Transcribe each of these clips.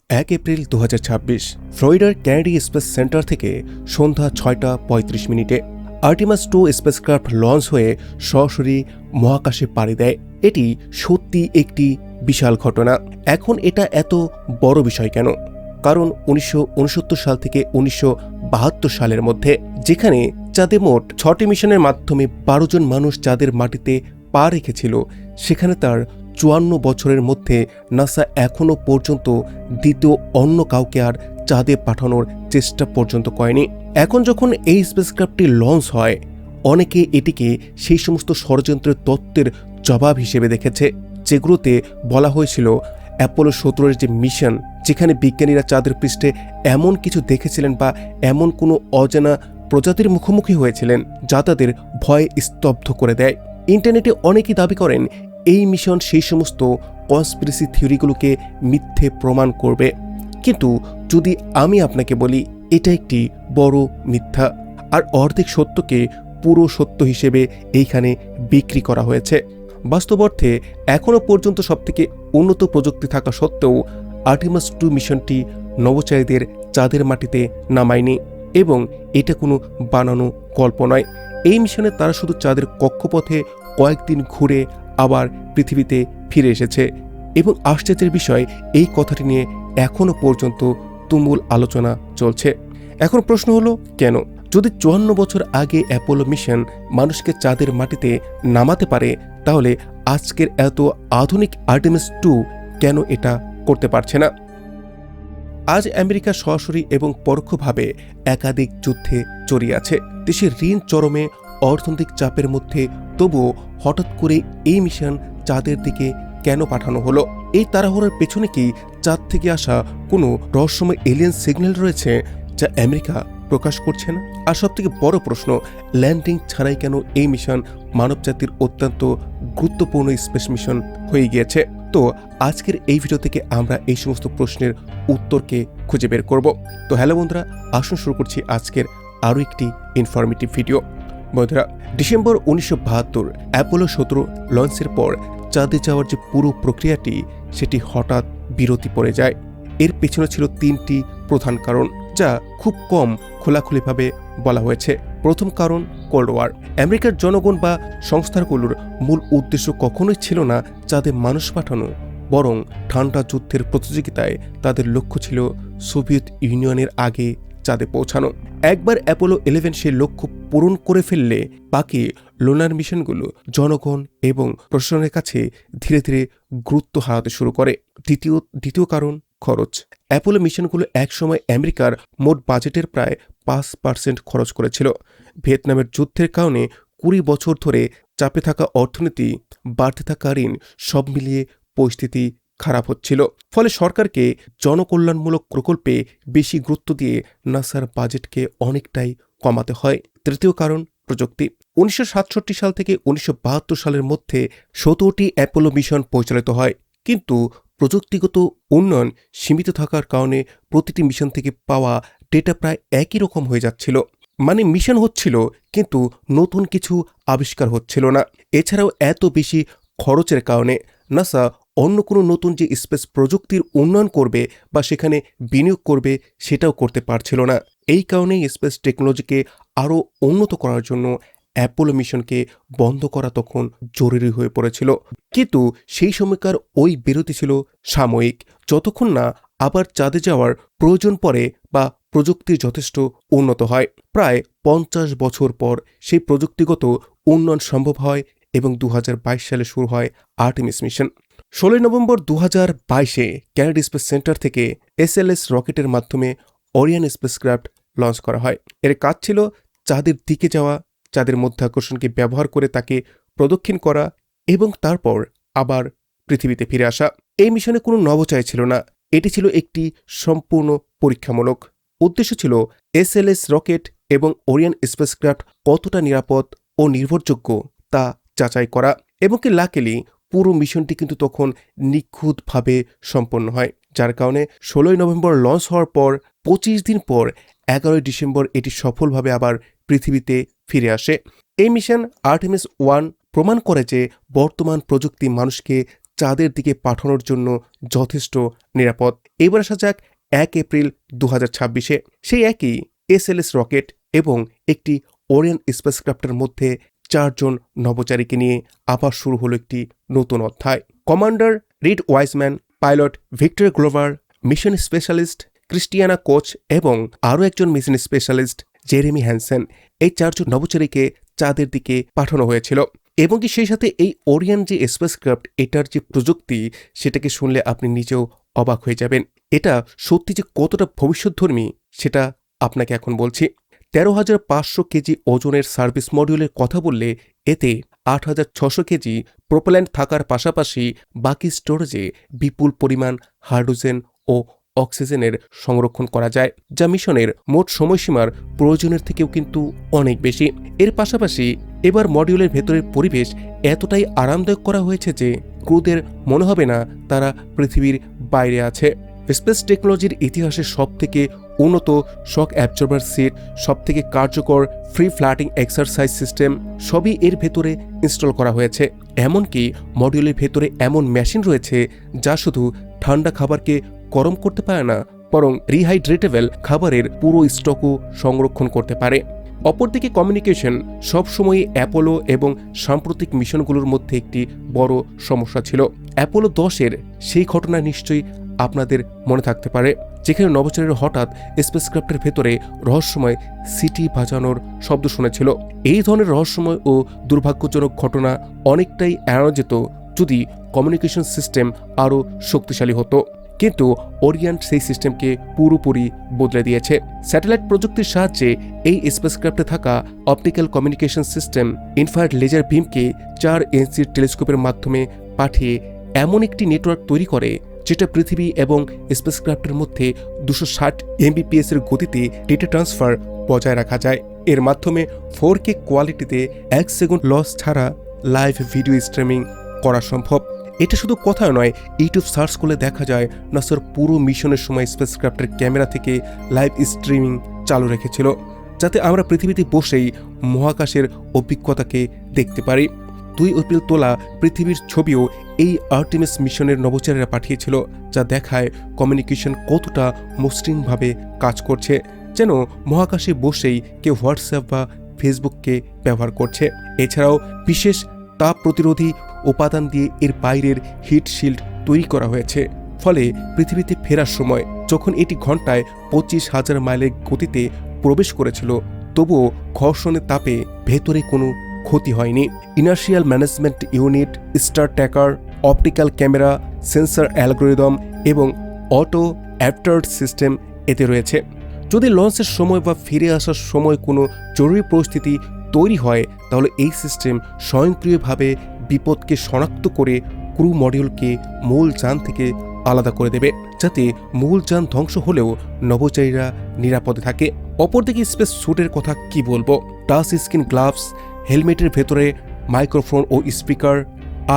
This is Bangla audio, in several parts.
1 এপ্রিল 2026 ফ্লোরিডার কেনেডি স্পেস সেন্টার থেকে সন্ধ্যা 6:35 আর্টিমাস 2 স্পেসক্রাফট লঞ্চ হয়ে সরাসরি মহাকাশে পাড়ি দেয়। এটি সত্যি একটি বিশাল ঘটনা। এখন এটা এত বড় বিষয় কেন? কারণ 1969 সাল থেকে 1972 সালের মধ্যে, যেখানে চাঁদে মোট 6টি মিশনের মাধ্যমে 12 জন মানুষ চাঁদের মাটিতে পা রেখেছিল, সেখানে তার 54 বছরের মধ্যে নাসা এখনও পর্যন্ত দ্বিতীয় অন্য কাউকে আর চাঁদে পাঠানোর চেষ্টা পর্যন্ত করেনি। এখন যখন এই স্পেসক্রাফটটি লঞ্চ হয়, অনেকে এটিকে সেই সমস্ত ষড়যন্ত্রের তত্ত্বের জবাব হিসেবে দেখেছে, যেগুলোতে বলা হয়েছিল অ্যাপোলো 17-এর যে মিশন, যেখানে বিজ্ঞানীরা চাঁদের পৃষ্ঠে এমন কিছু দেখেছিলেন বা এমন কোনো অজানা প্রজাতির মুখোমুখি হয়েছিলেন যা তাদের ভয়ে স্তব্ধ করে দেয়। ইন্টারনেটে অনেকেই দাবি করেন এই মিশন সেই সমস্ত কনস্পিরেসি থিওরিগুলোকে মিথ্যে প্রমাণ করবে। কিন্তু যদি আমি আপনাকে বলি এটা একটি বড় মিথ্যা, আর অর্ধেক সত্যকে পুরো সত্য হিসেবে এইখানে বিক্রি করা হয়েছে। বাস্তব অর্থে এখনও পর্যন্ত সবথেকে উন্নত প্রযুক্তি থাকা সত্ত্বেও আর্টিমাস 2 মিশনটি নভোচারীদের চাঁদের মাটিতে নামায়নি, এবং এটা কোনো বানানো গল্প নয়। এই মিশনে তারা শুধু চাঁদের কক্ষপথে কয়েকদিন ঘুরে আবার পৃথিবীতে ফিরে এসেছে, এবং আশ্চর্যের বিষয় এই কথাটি নিয়ে এখনও পর্যন্ত তুমুল আলোচনা চলছে। এখন প্রশ্ন হলো কেন? যদি 54 বছর আগে অ্যাপোলো মিশন মানুষকে চাঁদের মাটিতে নামাতে পারে, তাহলে আজকের এত আধুনিক আর্টেমিস 2 কেন এটা করতে পারছে না? আজ আমেরিকা সরাসরি এবং পরোক্ষভাবে একাধিক যুদ্ধে জড়িয়ে আছে। দেশের ঋণ চরমে, অর্থনৈতিক চাপের মধ্যে, তবুও হঠাৎ করে এই মিশন চাঁদের দিকে কেন পাঠানো হলো? এই তাড়াহুড়োর পেছনে কি চাঁদ থেকে আসা কোনো রহস্যময় এলিয়েন সিগন্যাল রয়েছে যা আমেরিকা প্রকাশ করছে না? আর সবথেকে বড় প্রশ্ন, ল্যান্ডিং ছাড়াই কেন এই মিশন মানবজাতির অত্যন্ত গুরুত্বপূর্ণ স্পেস মিশন হয়ে গিয়েছে? তো আজকের এই ভিডিও থেকে আমরা এই সমস্ত প্রশ্নের উত্তরকে খুঁজে বের করব। তো হ্যালো বন্ধুরা, আসুন শুরু করছি আজকের আরও একটি ইনফরমেটিভ ভিডিও। বন্ধুরা, ডিসেম্বর 1972 অ্যাপোলো 17 লঞ্চের পর চাঁদে যাওয়ার যে পুরো প্রক্রিয়াটি, সেটি হঠাৎ বিরতি পড়ে যায়। এর পেছনে ছিল 3টি প্রধান কারণ, যা খুব কম খোলাখুলিভাবে বলা হয়েছে। প্রথম কারণ, কোল্ড ওয়ার। আমেরিকার জনগণ বা সংস্থাগুলোর মূল উদ্দেশ্য কখনোই ছিল না চাঁদে মানুষ পাঠানো, বরং ঠান্ডা যুদ্ধের প্রতিযোগিতায় তাদের লক্ষ্য ছিল সোভিয়েত ইউনিয়নের আগে চাঁদে পৌঁছানো। একবার অ্যাপোলো 11 সেই লক্ষ্য পূরণ করে ফেললে বাকি লুনার মিশনগুলো জনগণ এবং প্রশাসনের কাছে ধীরে ধীরে গুরুত্ব হারাতে শুরু করে। দ্বিতীয় কারণ, খরচ। অ্যাপোলো মিশনগুলো একসময় আমেরিকার মোট বাজেটের প্রায় 5% খরচ করেছিল। ভিয়েতনামের যুদ্ধের কারণে 20 বছর ধরে চাপে থাকা অর্থনীতি, বাড়তে থাকা ঋণ, সব মিলিয়ে পরিস্থিতি খারাপ হচ্ছিল। ফলে সরকারকে জনকল্যাণমূলক প্রকল্পে বেশি গুরুত্ব দিয়ে নাসার বাজেটকে অনেকটাই কমাতে হয়। তৃতীয় কারণ, প্রযুক্তি। 1967 সাল থেকে 1972 সালের মধ্যে 17টি অ্যাপোলো মিশন পরিচালিত হয়, কিন্তু প্রযুক্তিগত উন্নয়ন সীমিত থাকার কারণে প্রতিটি মিশন থেকে পাওয়া ডেটা প্রায় একই রকম হয়ে যাচ্ছিল। মানে মিশন হচ্ছিল কিন্তু নতুন কিছু আবিষ্কার হচ্ছিল না। এছাড়াও এত বেশি খরচের কারণে নাসা অন্য কোনো নতুন যে স্পেস প্রযুক্তির উন্নয়ন করবে বা সেখানে বিনিয়োগ করবে, সেটাও করতে পারছিল না। এই কারণেই স্পেস টেকনোলজিকে আরও উন্নত করার জন্য অ্যাপোলো মিশনকে বন্ধ করা তখন জরুরি হয়ে পড়েছিল। কিন্তু সেই সময়কার ওই বিরতি ছিল সাময়িক, যতক্ষণ না আবার চাঁদে যাওয়ার প্রয়োজন পড়ে বা প্রযুক্তি যথেষ্ট উন্নত হয়। প্রায় 50 বছর পর সেই প্রযুক্তিগত উন্নয়ন সম্ভব হয় এবং 2022 সালে শুরু হয় আর্টেমিস মিশন। 16 নভেম্বর 2022-এ কেনেডি স্পেস সেন্টার থেকে SLS রকেটের মাধ্যমে ওরিয়ন স্পেসক্রাফট লঞ্চ করা হয়। এর কাজ ছিল চাঁদের দিকে যাওয়া, চাঁদের মধ্যাকর্ষণকে ব্যবহার করে তাকে প্রদক্ষিণ করা এবং তারপর আবার পৃথিবীতে ফিরে আসা। এই মিশনে কোনো নভোচারী ছিল না, এটি ছিল একটি সম্পূর্ণ পরীক্ষামূলক। উদ্দেশ্য ছিল SLS রকেট এবং ওরিয়ন স্পেসক্রাফট কতটা নিরাপদ ও নির্ভরযোগ্য তা যাচাই করা। এবং কি লাকিলি পুরো মিশনটি কিন্তু তখন নিখুঁতভাবে সম্পন্ন হয়, যার কারণে 16 নভেম্বর লঞ্চ হওয়ার পর 25 দিন পর 11 ডিসেম্বর এটি সফলভাবে আবার পৃথিবীতে ফিরে আসে। এই মিশন আর্টেমিস 1 প্রমাণ করে যে বর্তমান প্রযুক্তি মানুষকে চাঁদের দিকে পাঠানোর জন্য যথেষ্ট নিরাপদ। এবার আসা যাক 1 এপ্রিল 2026-এ। সেই একই SLS রকেট এবং একটি ওরিয়ন স্পেসক্রাফটের মধ্যে 4 জন নভোচারীকে নিয়ে আবার শুরু হলো একটি নতুন অধ্যায়। Commander Reid Wiseman, pilot Victor Glover, mission specialist Christiana coach এবং আরও একজন মিশন স্পেশালিস্ট জেরেমি হ্যানসেন, এই 4 জন নভোচারীকে চাঁদের দিকে পাঠানো হয়েছিল। এবং কি সেই সাথে এই ওরিয়ন যে স্পেসক্রাফট, এটার যে প্রযুক্তি, সেটাকে শুনলে আপনি নিজেও অবাক হয়ে যাবেন। এটা সত্যি যে কতটা ভবিষ্যৎধর্মী সেটা আপনাকে এখন বলছি। 13,500 কেজি ওজনের সার্ভিস মডিউলের কথা বললে এতে 8,600 কেজি প্রোপেল্যান্ট থাকার পাশাপাশি বাকি স্টোরেজে বিপুল পরিমাণ হাইড্রোজেন ও অক্সিজেনের সংরক্ষণ করা যায়, যা মিশনের মোট সময়সীমার প্রয়োজনের থেকেও কিন্তু অনেক বেশি। এর পাশাপাশি এবার মডিউলের ভেতরের পরিবেশ এতটাই আরামদায়ক করা হয়েছে যে ক্রুদের মনে হবে না তারা পৃথিবীর বাইরে আছে। স্পেস টেকনোলজির ইতিহাসে সবথেকে উন্নত শক অ্যাবজর্বার সিট, সবথেকে কার্যকর ফ্রি ফ্ল্যাটিং এক্সারসাইজ সিস্টেম সবই এর ভেতরে ইনস্টল করা হয়েছে। এমনকি মডিউলের ভেতরে এমন মেশিন রয়েছে যা শুধু ঠান্ডা খাবারকে গরম করতে পারে না, বরং রিহাইড্রেটেবল খাবারের পুরো স্টকও সংরক্ষণ করতে পারে। অপরদিকে কমিউনিকেশন সবসময়ই অ্যাপোলো এবং সাম্প্রতিক মিশনগুলোর মধ্যে একটি বড় সমস্যা ছিল। অ্যাপোলো 10-এর সেই ঘটনা নিশ্চয়ই আপনাদের মনে থাকতে পারে, যেখানে নভোচারীরা হঠাৎ স্পেসক্রাফটের ভেতরে রহস্যময় সিটি বাজানোর শব্দ শুনেছিল। এই ধরনের রহস্যময় ও দুর্ভাগ্যজনক ঘটনা অনেকটাই এড়ানো যেত যদি কমিউনিকেশন সিস্টেম আরও শক্তিশালী হতো। কিন্তু ওরিয়ন সেই সিস্টেমকে পুরোপুরি বদলে দিয়েছে। স্যাটেলাইট প্রযুক্তির সাহায্যে এই স্পেসক্রাফটে থাকা optical communication system infrared laser বিমকে 4 ইঞ্চির টেলিস্কোপের মাধ্যমে পাঠিয়ে এমন একটি নেটওয়ার্ক তৈরি করে যেটা পৃথিবী এবং স্পেসক্রাফটের মধ্যে 260 Mbps এর গতিতে ডেটা ট্রান্সফার বজায় রাখা যায়। এর মাধ্যমে 4K কোয়ালিটিতে 1 সেকেন্ড লস ছাড়া লাইভ ভিডিও স্ট্রিমিং করা সম্ভব। এটা শুধু কথা নয়, ইউটিউব সার্চ করলে দেখা যায় নাসার পুরো মিশনের সময় স্পেসক্রাফটের ক্যামেরা থেকে লাইভ স্ট্রিমিং চালু রেখেছিল, যাতে আমরা পৃথিবীতে বসেই মহাকাশের অভিজ্ঞতাকে দেখতে পারি। 2 এপ্রিল তোলা পৃথিবীর ছবিও এই আর্টেমিস মিশনের নভোচারীরা পাঠিয়েছিল, যা দেখায় কমিউনিকেশন কতটা মসৃণভাবে কাজ করছে, যেন মহাকাশে বসেই কেউ হোয়াটসঅ্যাপ বা ফেসবুককে ব্যবহার করছে। এছাড়াও বিশেষ তাপ প্রতিরোধী উপাদান দিয়ে এর বাইরের হিট শিল্ড তৈরি করা হয়েছে, ফলে পৃথিবীতে ফেরার সময় যখন এটি ঘন্টায় 25,000 মাইলের গতিতে প্রবেশ করেছিল, তবুও ঘর্ষণের তাপে ভেতরে কোনো ক্ষতি হয়নি। Inertial management unit, star tracker, optical camera, sensor algorithm এবং অটো অ্যাডাপ্টার সিস্টেম এতে রয়েছে। যদি লঞ্চের সময় বা ফিরে আসার সময় কোনো জরুরি পরিস্থিতি তৈরি হয়, তাহলে এই সিস্টেম স্বয়ংক্রিয়ভাবে বিপদকে শনাক্ত করে ক্রু মডিউলকে মূল যান থেকে আলাদা করে দেবে, যাতে মূল যান ধ্বংস হলেও নভোচারীরা নিরাপদে থাকে। অপরদিকে স্পেস স্যুটের কথা কি বলবো, টাচ স্ক্রিন গ্লাভস, হেলমেটের ভেতরে মাইক্রোফোন ও স্পিকার,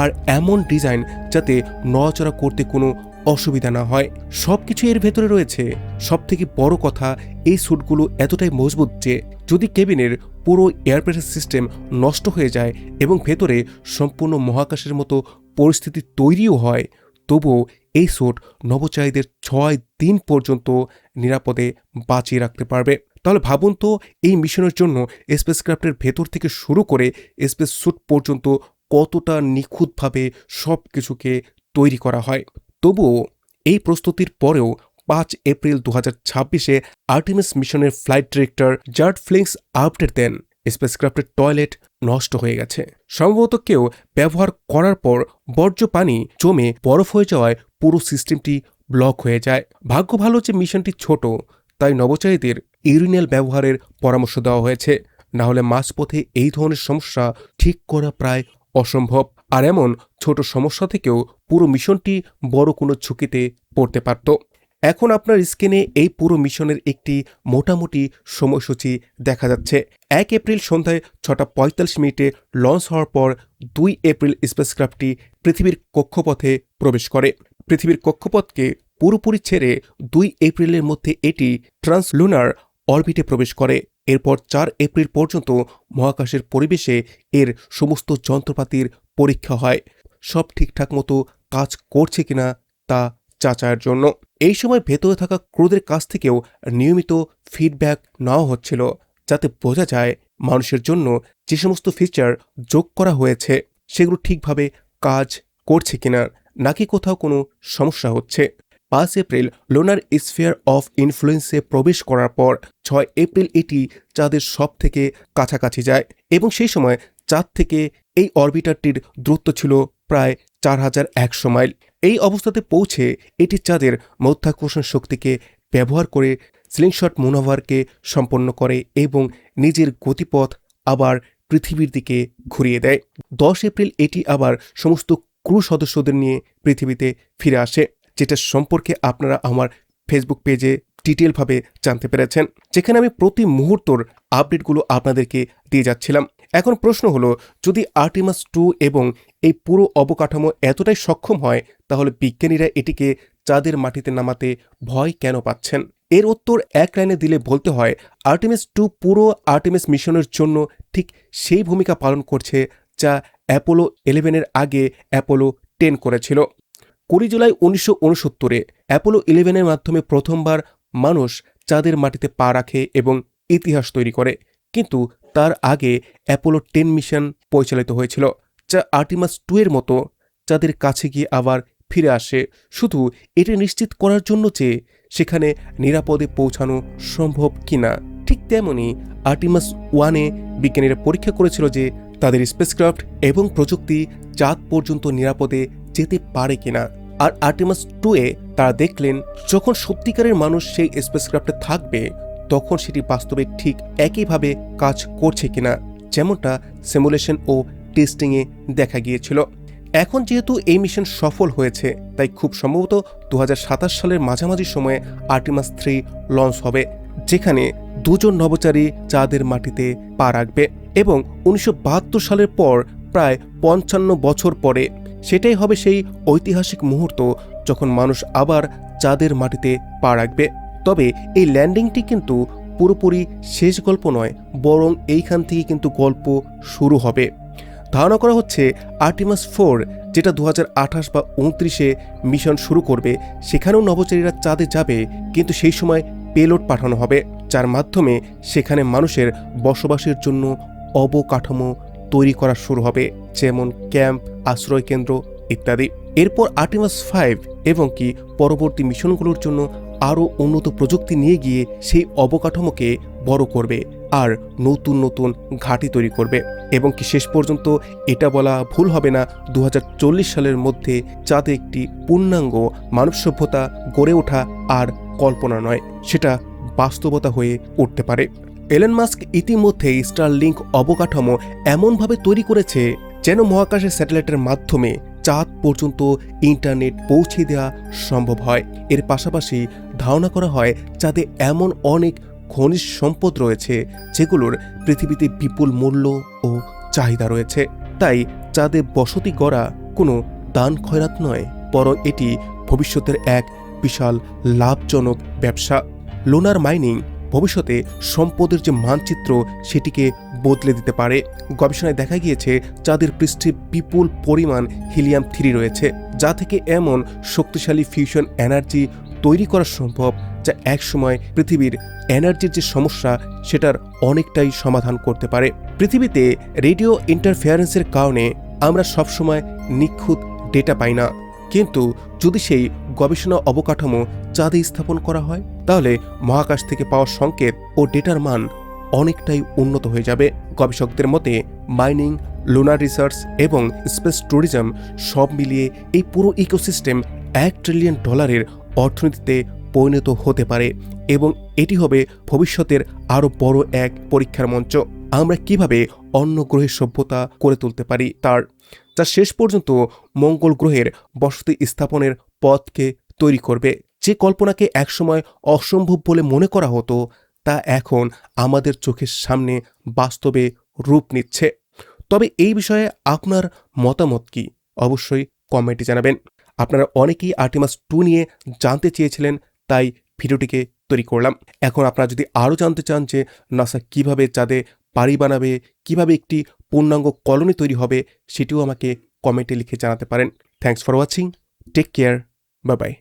আর এমন ডিজাইন যাতে নড়াচড়া করতে কোনো অসুবিধা না হয়, সবকিছু এর ভেতরে রয়েছে। সবথেকে বড় কথা, এই স্যুটগুলো এতটাই মজবুত যে যদি কেবিনের পুরো এয়ার প্রেসার সিস্টেম নষ্ট হয়ে যায় এবং ভেতরে সম্পূর্ণ মহাকাশের মতো পরিস্থিতি তৈরিও হয়, তবুও এই স্যুট নভোচারীদের 6 দিন পর্যন্ত নিরাপদে বাঁচিয়ে রাখতে পারবে। তাহলে ভাবুন তো, এই মিশনের জন্য স্পেসক্রাফটের ভেতর থেকে শুরু করে স্পেস স্যুট পর্যন্ত কতটা নিখুঁতভাবে সব কিছুকে তৈরি করা হয়। তবুও এই প্রস্তুতির পরেও 5 এপ্রিল 2026-এ আর্টেমিস মিশনের ফ্লাইট ডিরেক্টর জার্ড ফ্লিংস আপডেট দেন, স্পেসক্রাফটের টয়লেট নষ্ট হয়ে গেছে। সম্ভবত কেউ ব্যবহার করার পর বর্জ্য পানি জমে বরফ হয়ে যাওয়ায় পুরো সিস্টেমটি ব্লক হয়ে যায়। ভাগ্য ভালো যে মিশনটি ছোট, তাই নভোচারীদের ইউরিনাল ব্যবহারের পরামর্শ দেওয়া হয়েছে, না হলে মাঝপথে এই ধরনের সমস্যা ঠিক করা প্রায় অসম্ভব। আর এমন ছোট সমস্যা থেকেও পুরো মিশনটি বড় কোনো ঝুঁকিতে পড়তে পারত। এখন আপনার স্ক্রিনে এই পুরো মিশনের একটি মোটামুটি সময়সূচি দেখা যাচ্ছে। 1 এপ্রিল সন্ধ্যায় 6:45 লঞ্চ হওয়ার পর 2 এপ্রিল স্পেসক্রাফটটি পৃথিবীর কক্ষপথে প্রবেশ করে। পৃথিবীর কক্ষপথকে পুরোপুরি ছেড়ে 2 এপ্রিলের মধ্যে এটি ট্রান্সলুনার অরবিটে প্রবেশ করে। এরপর 4 এপ্রিল পর্যন্ত মহাকাশের পরিবেশে এর সমস্ত যন্ত্রপাতির পরীক্ষা হয়। সব ঠিকঠাক মতো কাজ করছে কিনা তা যাচাইয়ের জন্য। এই সময় ভেতরে থাকা ক্রুদের কাছ থেকেও নিয়মিত ফিডব্যাক নেওয়া হচ্ছিল, যাতে বোঝা যায় মানুষের জন্য যে সমস্ত ফিচার যোগ করা হয়েছে সেগুলো ঠিকভাবে কাজ করছে কিনা, নাকি কোথাও কোনো সমস্যা হচ্ছে। 5 এপ্রিল লুনার স্ফিয়ার অফ ইনফ্লুয়েন্সে প্রবেশ করার পর 6 এপ্রিল এটি চাঁদের সব থেকে কাছাকাছি যায় এবং সেই সময় চাঁদ থেকে এই অরবিটারটির দূরত্ব ছিল প্রায় 4100 মাইল। এই অবস্থাতে পৌঁছে এটি চাঁদের মাধ্যাকর্ষণ শক্তিকে ব্যবহার করে স্লিংশট ম্যানুভারকে সম্পন্ন করে এবং নিজের গতিপথ আবার পৃথিবীর দিকে ঘুরিয়ে দেয়। 10 এপ্রিল এটি আবার সমস্ত ক্রু সদস্যদের নিয়ে পৃথিবীতে ফিরে আসে, যেটা সম্পর্কে আপনারা আমার ফেসবুক পেজে ডিটেলভাবে জানতে পেরেছেন, যেখানে আমি প্রতি মুহূর্তর আপডেটগুলো আপনাদেরকে দিয়ে যাচ্ছিলাম। এখন প্রশ্ন হলো, যদি আর্টেমাস 2 এবং এই পুরো অবকাঠামো এতটাই সক্ষম হয়, তাহলে বিজ্ঞানীরা এটিকে চাঁদের মাটিতে নামাতে ভয় কেন পাচ্ছেন? এর উত্তর এক লাইনে দিলে বলতে হয়, আর্টেমিস 2 পুরো আর্টেমিস মিশনের জন্য ঠিক সেই ভূমিকা পালন করছে যা অ্যাপোলো 11-এর আগে অ্যাপোলো 10 করেছিল। 20 জুলাই 1969-এ অ্যাপোলো 11-এর মাধ্যমে প্রথমবার মানুষ চাঁদের মাটিতে পা রাখে এবং ইতিহাস তৈরি করে, কিন্তু তার আগে অ্যাপোলো 10 মিশন পরিচালিত হয়েছিল, যা আর্টেমাস 2 এর মতো চাঁদের কাছে গিয়ে আবার ফিরে আসে, শুধু এটি নিশ্চিত করার জন্য যে সেখানে নিরাপদে পৌঁছানো সম্ভব কিনা। ঠিক তেমনি আর্টেমাস 1-এ বিজ্ঞানীরা পরীক্ষা করেছিল যে তাদের স্পেসক্রাফট এবং প্রযুক্তি চাঁদ পর্যন্ত নিরাপদে যেতে পারে কিনা। আর আর্টেমাস 2-এ তারা দেখলেন, যখন সত্যিকারের মানুষ সেই স্পেসক্রাফটে থাকবে তখন সেটি বাস্তবে ঠিক একইভাবে কাজ করছে কিনা, যেমনটা সিমুলেশন ও টেস্টিংয়ে দেখা গিয়েছিল। এখন যেহেতু এই মিশন সফল হয়েছে, তাই খুব সম্ভবত 2027 সালের মাঝামাঝি সময়ে আর্টেমাস 3 লঞ্চ হবে, যেখানে 2 জন নভোচারী চাঁদের মাটিতে পা রাখবে এবং 1972 সালের পর প্রায় 55 বছর পরে সেটাই হবে সেই ঐতিহাসিক মুহূর্ত যখন মানুষ আবার চাঁদের মাটিতে পা রাখবে। তবে এই ল্যান্ডিংটি কিন্তু পুরোপুরি শেষ গল্প নয়, বরং এইখান থেকে কিন্তু গল্প শুরু হবে। ধারণা করা হচ্ছে আর্টেমাস 4, যেটা 2028 বা 29-এ মিশন শুরু করবে, সেখানেও নভোচারীরা চাঁদে যাবে, কিন্তু সেই সময় পেলোড পাঠানো হবে, যার মাধ্যমে সেখানে মানুষের বসবাসের জন্য অবকাঠামো তৈরি করা শুরু হবে, যেমন ক্যাম্প, আশ্রয়কেন্দ্র ইত্যাদি। এরপর আর্টেমাস 5 এবং কি পরবর্তী মিশনগুলোর জন্য আরও উন্নত প্রযুক্তি নিয়ে গিয়ে সেই অবকাঠামোকে বড় করবে আর নতুন নতুন ঘাঁটি তৈরি করবে, এবং কি শেষ পর্যন্ত এটা বলা ভুল হবে না, 2040 সালের মধ্যে চাঁদে একটি পূর্ণাঙ্গ মানব সভ্যতা গড়ে ওঠা আর কল্পনা নয়, সেটা বাস্তবতা হয়ে উঠতে পারে। এলন মাস্ক ইতিমধ্যেই স্টারলিংক অবকাঠামো এমনভাবে তৈরি করেছে যেন মহাকাশের স্যাটেলাইটের মাধ্যমে চাঁদ পর্যন্ত ইন্টারনেট পৌঁছে দেওয়া সম্ভব হয়। এর পাশাপাশি ধারণা করা হয় চাঁদে এমন অনেক খনিজ সম্পদ রয়েছে যেগুলোর পৃথিবীতে বিপুল মূল্য ও চাহিদা রয়েছে। তাই চাঁদে বসতি গড়া কোনো দান খয়রাত নয়, বরং এটি ভবিষ্যতের এক বিশাল লাভজনক ব্যবসা। লুনার মাইনিং ভবিষ্যতে সম্পদের যে মানচিত্র সেটিকে বদলে দিতে পারে। গবেষণায় দেখা গিয়েছে চাঁদের পৃষ্ঠে বিপুল পরিমাণ হিলিয়াম 3 রয়েছে, যা থেকে এমন শক্তিশালী ফিউশন এনার্জি তৈরি করা সম্ভব যা একসময় পৃথিবীর এনার্জির যে সমস্যা সেটার অনেকটাই সমাধান করতে পারে। পৃথিবীতে রেডিও ইন্টারফেয়ারেন্সের কারণে আমরা সবসময় নিখুঁত ডেটা পাই না, কিন্তু যদি সেই গবেষণা অবকাঠামো চাঁদে স্থাপন করা হয়, তাহলে মহাকাশ থেকে পাওয়া সংকেত ও ডেটার মান অনেকটাই উন্নত হয়ে যাবে। গবেষকদের মতে মাইনিং, লুনার রিসার্চ এবং স্পেস ট্যুরিজম সব মিলিয়ে এই পুরো ইকোসিস্টেম $1 ট্রিলিয়ন অর্থনীতিতে পরিণত হতে পারে, এবং এটি হবে ভবিষ্যতের আরও বড় এক পরীক্ষার মঞ্চ। আমরা কিভাবে অন্য গ্রহের সভ্যতা করে তুলতে পারি তার, যা শেষ পর্যন্ত মঙ্গল গ্রহের বসতি স্থাপনের পথকে তৈরি করবে। যে কল্পনাকে একসময় অসম্ভব বলে মনে করা হতো, তা এখন আমাদের চোখের সামনে বাস্তবে রূপ নিচ্ছে। তবে এই বিষয়ে আপনার মতামত কি, অবশ্যই কমেন্টে জানাবেন। আপনারা অনেকেই আর্টেমাস 2 নিয়ে জানতে চেয়েছিলেন, তাই ভিডিওটিকে তৈরি করলাম। এখন আপনারা যদি আরও জানতে চান যে নাসা কিভাবে চাঁদে বাড়ি বানাবে, কিভাবে একটি পূর্ণাঙ্গ কলোনি তৈরি হবে, সেটিও আমাকে কমেন্টে লিখে জানাতে পারেন। Thanks for watching. Take care, bye by.